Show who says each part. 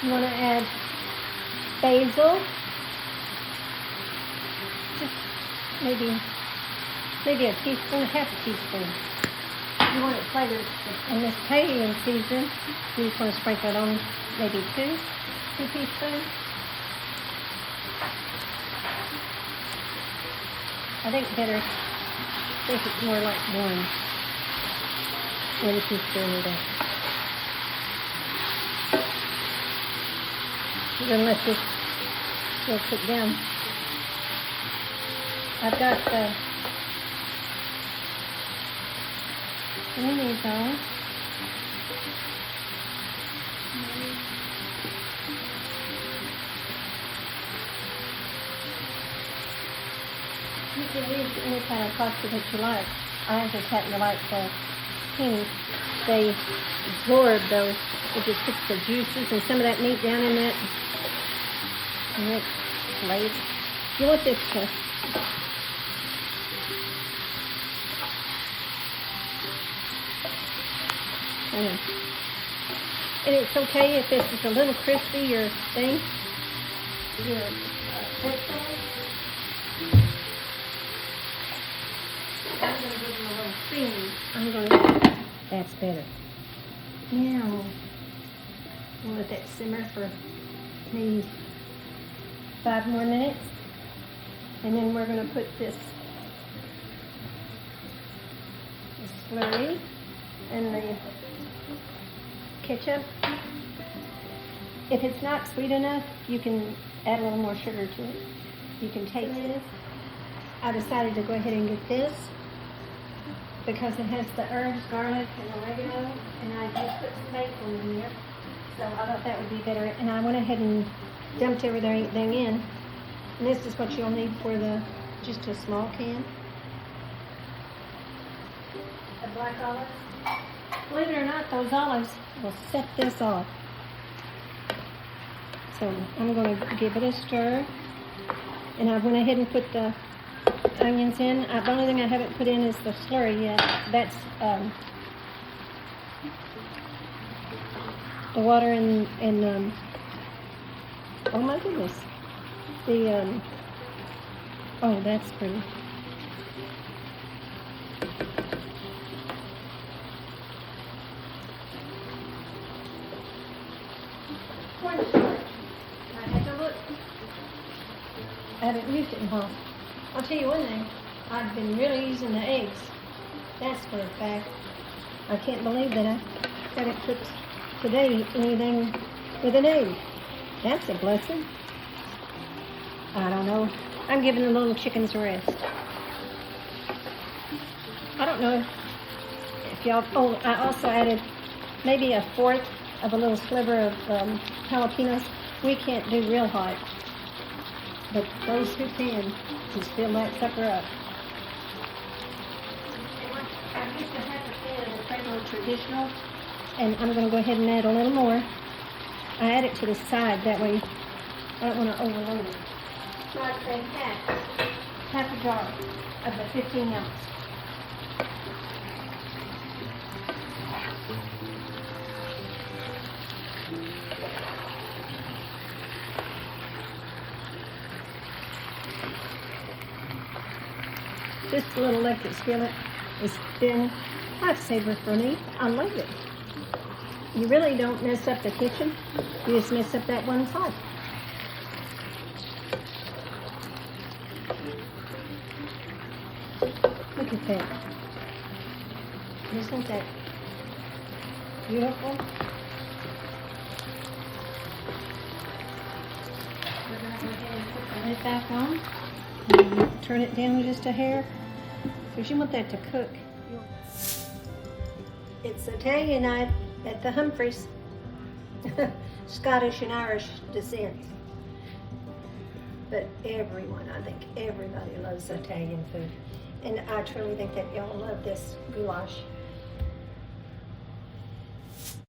Speaker 1: You want to add basil, just maybe a teaspoon, half a teaspoon. You want it flavored in this Italian season. You just want to sprinkle it on maybe two teaspoons. I think it's more like one teaspoon of that. You're going to let this still cook down. I've got the onions on. You can use any kind of pasta that you like. I just happen to like the pink. They absorb those. It just puts the juices and some of that meat down in it. And it's flavored. You want this to and it's okay if this is a little crispy or thing. Your vegetables. I'm going to give them a little steam. That's better. Now, we'll let that simmer for maybe 5 more minutes. And then we're going to put this slurry and the ketchup. If it's not sweet enough, you can add a little more sugar to it. You can taste this. I decided to go ahead and get this because it has the herbs, garlic, and oregano, and I just put some basil in there. So I thought that would be better. And I went ahead and dumped everything in. And this is what you'll need for just a small can. The black olives. Believe it or not, those olives will set this off. So I'm going to give it a stir. And I went ahead and put the onions in. The only thing I haven't put in is the slurry yet. That's the water and oh my goodness. Oh, that's pretty. Cornstarch. I had to look. I haven't used it in a while. I'll tell you one thing. I've been really using the eggs. That's for a fact. I can't believe that I haven't cooked today anything with an egg. That's a blessing. I don't know. I'm giving the little chickens a rest. I don't know if y'all... Oh, I also added maybe 1/4 of a little sliver of jalapenos. We can't do real hot. But those who can, just fill that sucker up. I used to have a can of regular traditional, and I'm going to go ahead and add a little more. I add it to the side, that way I don't want to overload it. So I'd say half a jar of the 15 ounce. This little electric skillet has been a lifesaver for me. I love it. You really don't mess up the kitchen. You just mess up that one pot. Look at that. Isn't that beautiful? We're going to go ahead and put the lid back on. And turn it down just a hair. Because you want that to cook. It's Italian night at the Humphreys. Scottish and Irish descent. But everyone, I think everybody loves Italian food. And I truly think that y'all love this goulash.